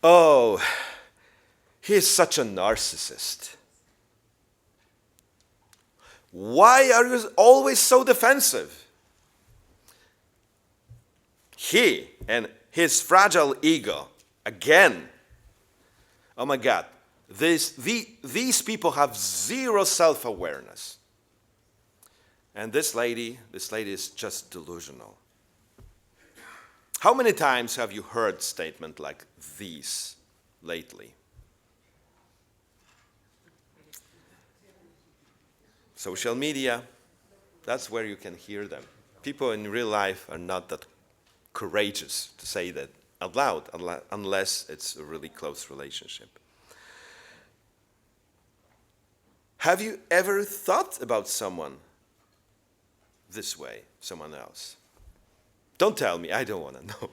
Oh, he is such a narcissist. Why are you always so defensive? He and his fragile ego, again. Oh my God, these people have zero self-awareness. And this lady is just delusional. How many times have you heard statements like these lately? Social media, that's where you can hear them. People in real life are not that courageous to say that out loud unless it's a really close relationship. Have you ever thought about someone this way, someone else? Don't tell me, I don't want to know.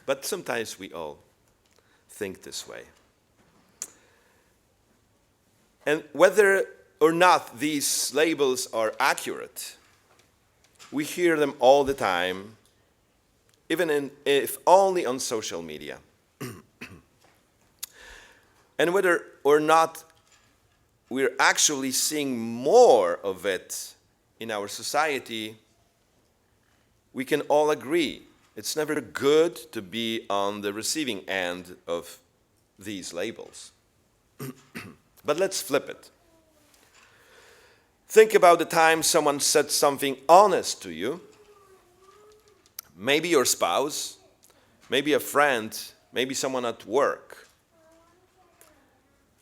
But sometimes we all think this way. And whether or not these labels are accurate, we hear them all the time, even if only on social media. And whether or not we're actually seeing more of it in our society, we can all agree it's never good to be on the receiving end of these labels. But let's flip it. Think about the time someone said something honest to you. Maybe your spouse, maybe a friend, maybe someone at work.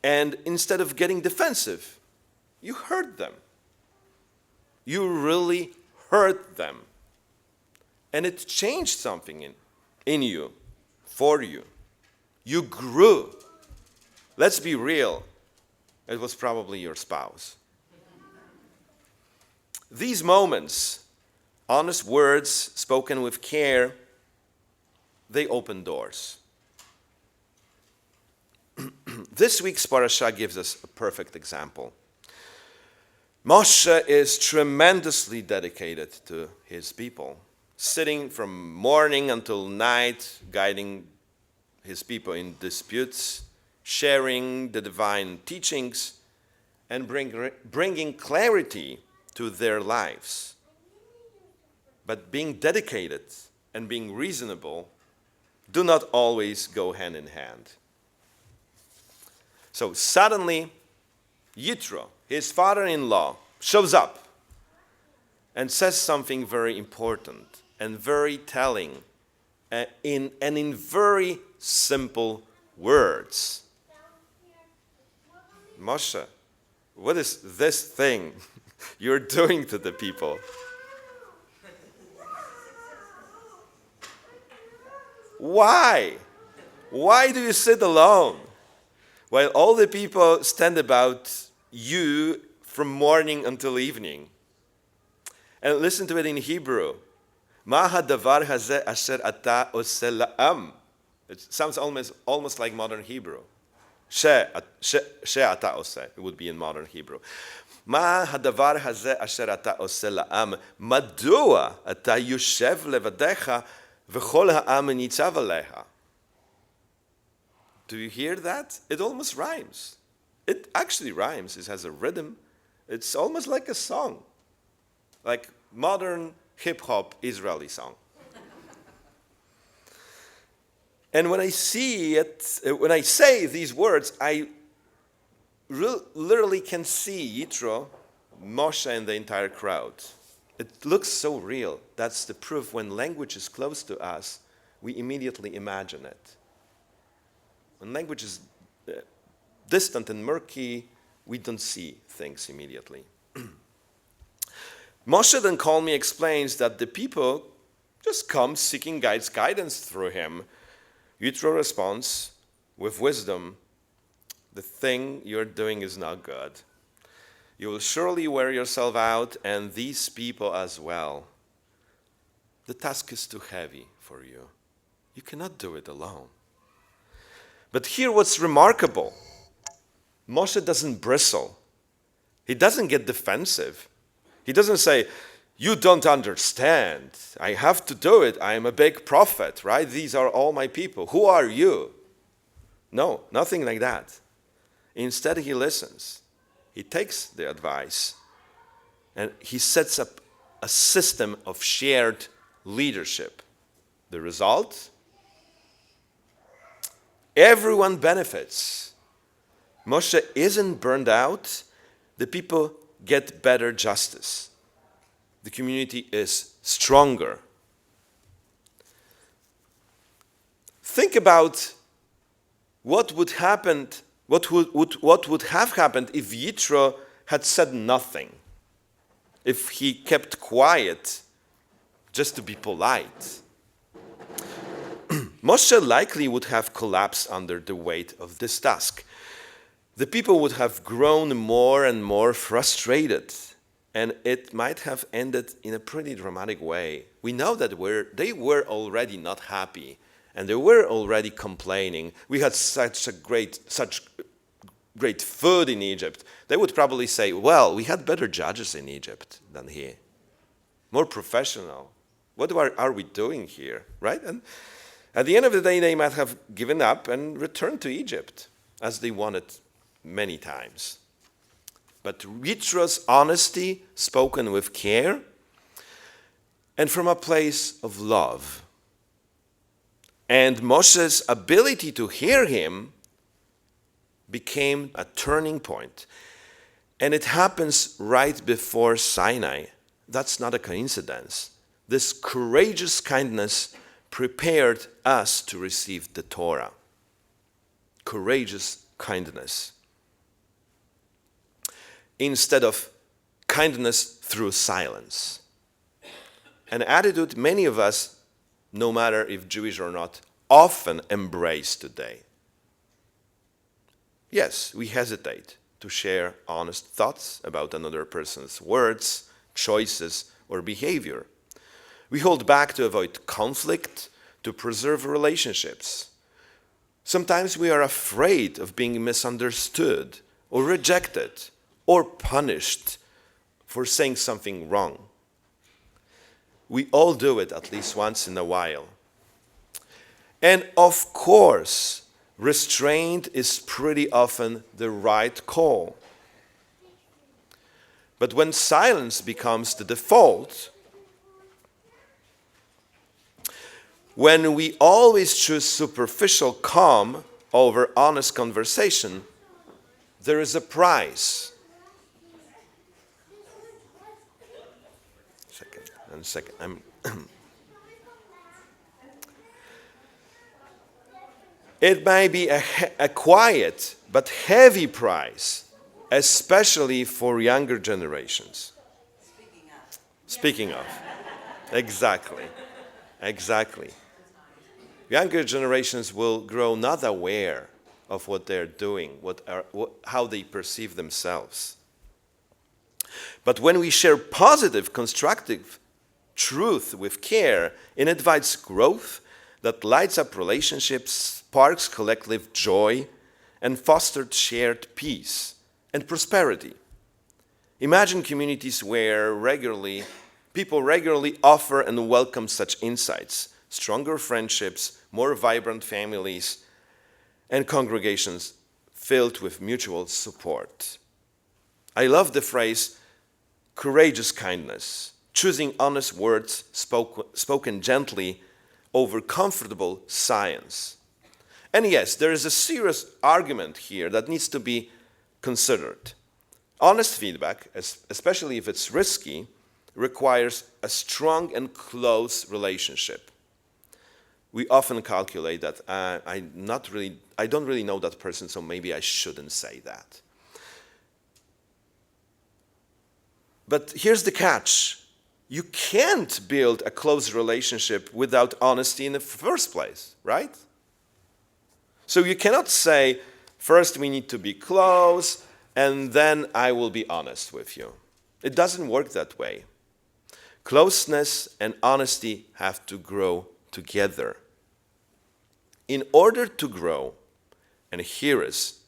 And instead of getting defensive, you hurt them. You really hurt them. And it changed something in you, for you. You grew. Let's be real. It was probably your spouse. These moments, honest words spoken with care, they open doors. This week's parasha gives us a perfect example. Moshe is tremendously dedicated to his people, sitting from morning until night, guiding his people in disputes, sharing the divine teachings, and bringing clarity to their lives. But being dedicated and being reasonable do not always go hand in hand. So suddenly, Yitro, his father-in-law, shows up and says something very important and very telling in very simple words. Moshe, what is this thing you're doing to the people? Why? Why do you sit alone while all the people stand about you from morning until evening? And listen to it in Hebrew. Ma hadavar hazeh asher ata oseh la'am. It sounds almost like modern Hebrew. She ata oseh, it would be in modern Hebrew. Ma hadavar hazeh asher ata oseh la'am. Madua ata yoshev levadecha v'chol ha'am nitzav aleha. Do you hear that? It almost rhymes. It actually rhymes. It has a rhythm. It's almost like a song, like modern hip-hop Israeli song. And when I say these words, I literally can see Yitro, Moshe, and the entire crowd. It looks so real. That's the proof when language is close to us, we immediately imagine it. When language is distant and murky, we don't see things immediately. Moshe then calmly explains that the people just come seeking God's guidance through him. Yitro responds with wisdom, the thing you're doing is not good. You will surely wear yourself out, and these people as well. The task is too heavy for you. You cannot do it alone. But here what's remarkable, Moshe doesn't bristle. He doesn't get defensive. He doesn't say, You don't understand. I have to do it. I am a big prophet, right? These are all my people. Who are you? No, nothing like that. Instead, he listens. He takes the advice and he sets up a system of shared leadership. The result? Everyone benefits. Moshe isn't burned out. The people get better justice. The community is stronger. Think about what would have happened if Yitro had said nothing, if he kept quiet just to be polite. Moshe likely would have collapsed under the weight of this task. The people would have grown more and more frustrated, and it might have ended in a pretty dramatic way. We know that they were already not happy, and they were already complaining. We had such great food in Egypt. They would probably say, well, we had better judges in Egypt than here. More professional. What are we doing here, right? And at the end of the day, they might have given up and returned to Egypt, as they wanted many times. But Yitro's honesty, spoken with care, and from a place of love, and Moshe's ability to hear him became a turning point. And it happens right before Sinai. That's not a coincidence. This courageous kindness prepared us to receive the Torah. Courageous kindness. Instead of kindness through silence. An attitude many of us, no matter if Jewish or not, often embrace today. Yes, we hesitate to share honest thoughts about another person's words, choices, or behavior. We hold back to avoid conflict, to preserve relationships. Sometimes we are afraid of being misunderstood or rejected or punished for saying something wrong. We all do it at least once in a while. And of course, restraint is pretty often the right call. But when silence becomes the default, when we always choose superficial calm over honest conversation, there is a price. Second. It may be a quiet but heavy price, especially for younger generations. Speaking of. Exactly. Younger generations will grow not aware of what they're doing, how they perceive themselves. But when we share positive, constructive truth with care, it invites growth that lights up relationships, sparks collective joy, and fosters shared peace and prosperity. Imagine communities where people regularly offer and welcome such insights, stronger friendships, more vibrant families, and congregations filled with mutual support. I love the phrase, courageous kindness, choosing honest words spoken gently over comfortable science. And yes, there is a serious argument here that needs to be considered. Honest feedback, especially if it's risky, requires a strong and close relationship. We often calculate that I don't really know that person, so maybe I shouldn't say that. But here's the catch. You can't build a close relationship without honesty in the first place, right? So you cannot say, first we need to be close, and then I will be honest with you. It doesn't work that way. Closeness and honesty have to grow together. In order to grow, and here's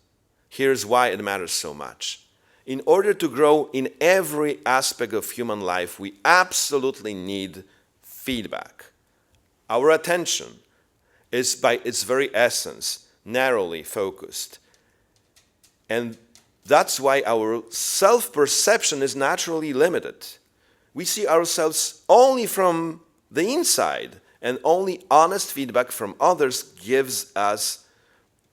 why it matters so much. In order to grow in every aspect of human life, we absolutely need feedback. Our attention is by its very essence narrowly focused. And that's why our self-perception is naturally limited. We see ourselves only from the inside, and only honest feedback from others gives us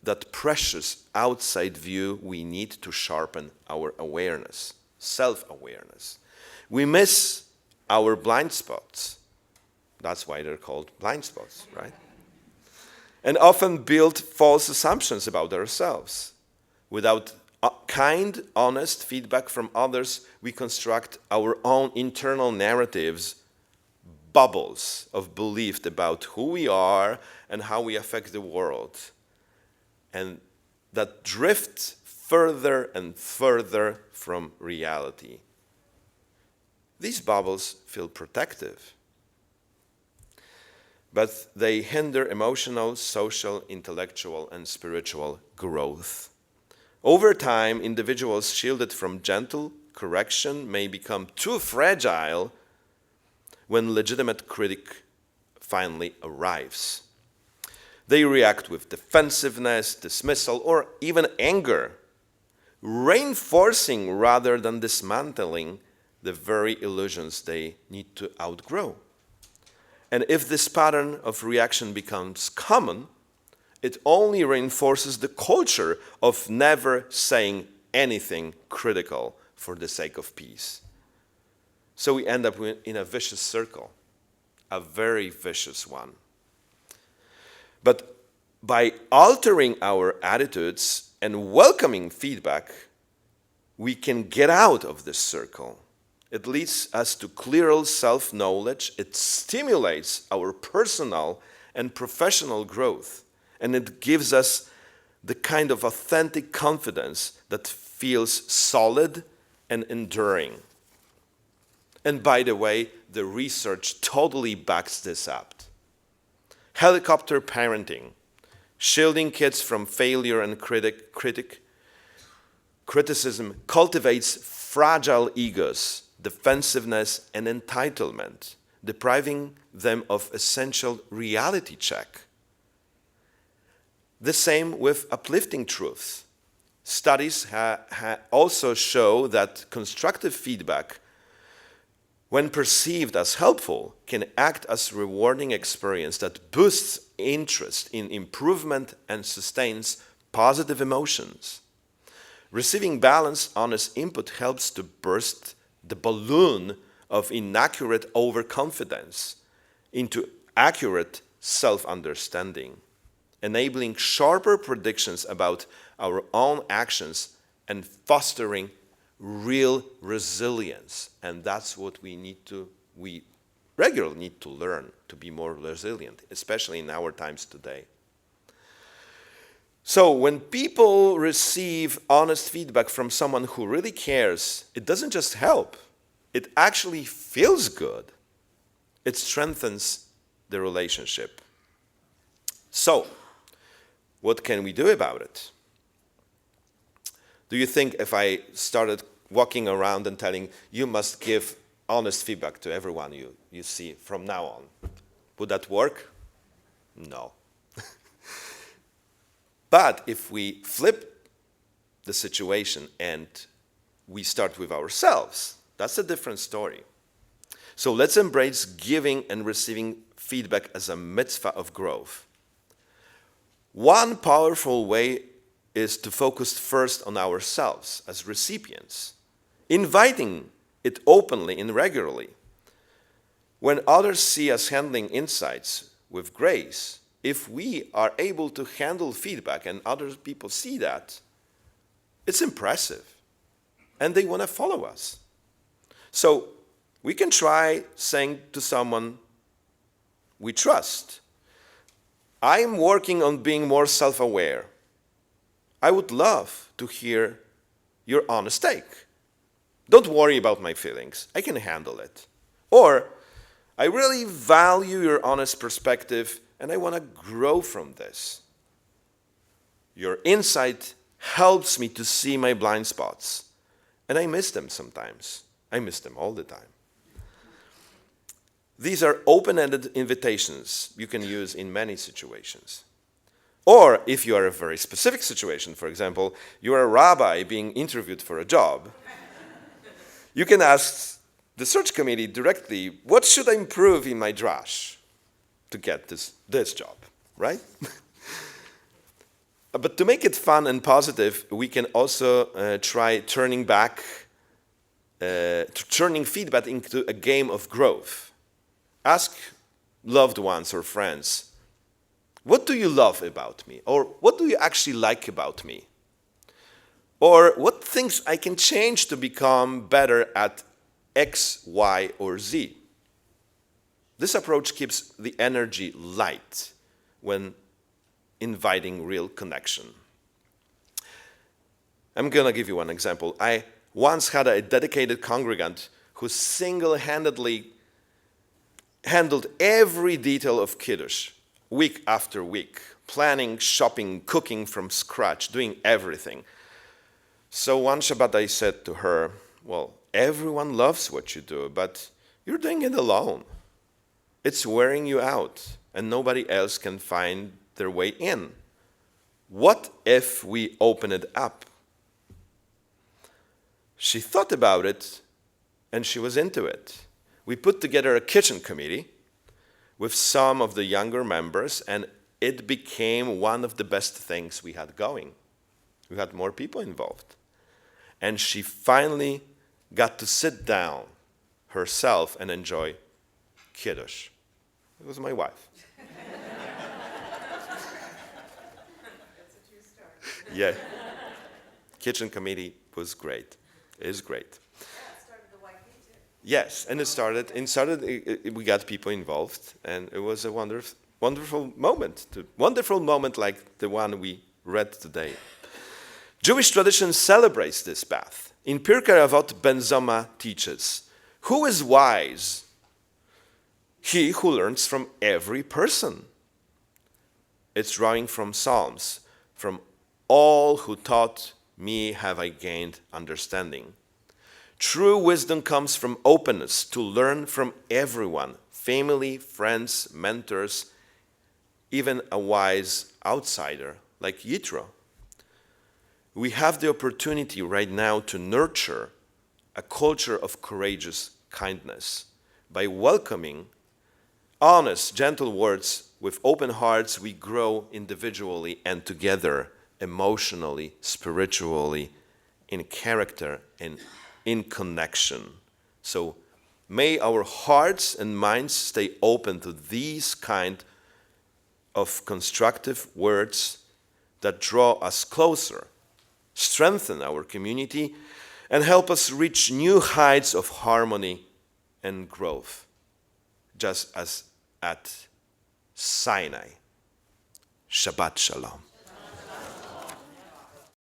that precious outside view we need to sharpen our awareness, self-awareness. We miss our blind spots. That's why they're called blind spots, right? And often build false assumptions about ourselves. Without kind, honest feedback from others, we construct our own internal narratives, bubbles of belief about who we are and how we affect the world. And that drift further and further from reality. These bubbles feel protective, but they hinder emotional, social, intellectual, and spiritual growth. Over time, individuals shielded from gentle correction may become too fragile when legitimate critique finally arrives. They react with defensiveness, dismissal, or even anger, reinforcing rather than dismantling the very illusions they need to outgrow. And if this pattern of reaction becomes common, it only reinforces the culture of never saying anything critical for the sake of peace. So we end up in a vicious circle, a very vicious one. But by altering our attitudes and welcoming feedback, we can get out of this circle. It leads us to clearer self-knowledge. It stimulates our personal and professional growth. And it gives us the kind of authentic confidence that feels solid and enduring. And by the way, the research totally backs this up. Helicopter parenting, shielding kids from failure and criticism cultivates fragile egos, defensiveness, and entitlement, depriving them of essential reality check. The same with uplifting truths. Studies also show that constructive feedback, when perceived as helpful, can act as a rewarding experience that boosts interest in improvement and sustains positive emotions. Receiving balanced, honest input helps to burst the balloon of inaccurate overconfidence into accurate self-understanding, enabling sharper predictions about our own actions and fostering real resilience. And that's what we regularly need to learn to be more resilient, especially in our times today. So when people receive honest feedback from someone who really cares, it doesn't just help, it actually feels good. It strengthens the relationship. So, what can we do about it? Do you think if I started walking around and telling you must give honest feedback to everyone you see from now on, would that work? No. But if we flip the situation and we start with ourselves, that's a different story. So let's embrace giving and receiving feedback as a mitzvah of growth. One powerful way is to focus first on ourselves as recipients, inviting it openly and regularly. When others see us handling insights with grace, if we are able to handle feedback and other people see that, it's impressive, and they want to follow us. So we can try saying to someone we trust, I'm working on being more self-aware. I would love to hear your honest take. Don't worry about my feelings. I can handle it. Or, I really value your honest perspective and I want to grow from this. Your insight helps me to see my blind spots And I miss them sometimes. I miss them all the time. These are open-ended invitations you can use in many situations. Or if you are in a very specific situation, for example, you are a rabbi being interviewed for a job, you can ask the search committee directly, what should I improve in my Drash to get this job, right? But to make it fun and positive, we can also try turning feedback into a game of growth. Ask loved ones or friends, what do you love about me? Or what do you actually like about me? Or what things I can change to become better at X, Y, or Z? This approach keeps the energy light when inviting real connection. I'm going to give you one example. I once had a dedicated congregant who single-handedly handled every detail of Kiddush, week after week, planning, shopping, cooking from scratch, doing everything. So one Shabbat I said to her, well, everyone loves what you do, but you're doing it alone. It's wearing you out, and nobody else can find their way in. What if we open it up? She thought about it, and she was into it. We put together a kitchen committee with some of the younger members, and it became one of the best things we had going. We had more people involved. And she finally got to sit down herself and enjoy Kiddush. It was my wife. Yeah. Kitchen committee was great. Is great. Yes, and we got people involved, and it was a wonderful moment like the one we read today. Jewish tradition celebrates this path. In Pirkei Avot, Ben Zoma teaches, who is wise? He who learns from every person. It's drawing from Psalms, from all who taught me have I gained understanding. True wisdom comes from openness to learn from everyone, family, friends, mentors, even a wise outsider like Yitro. We have the opportunity right now to nurture a culture of courageous kindness. By welcoming honest, gentle words with open hearts, we grow individually and together, emotionally, spiritually, in character, and in connection. So may our hearts and minds stay open to these kind of constructive words that draw us closer, strengthen our community, and help us reach new heights of harmony and growth, just as at Sinai. Shabbat Shalom.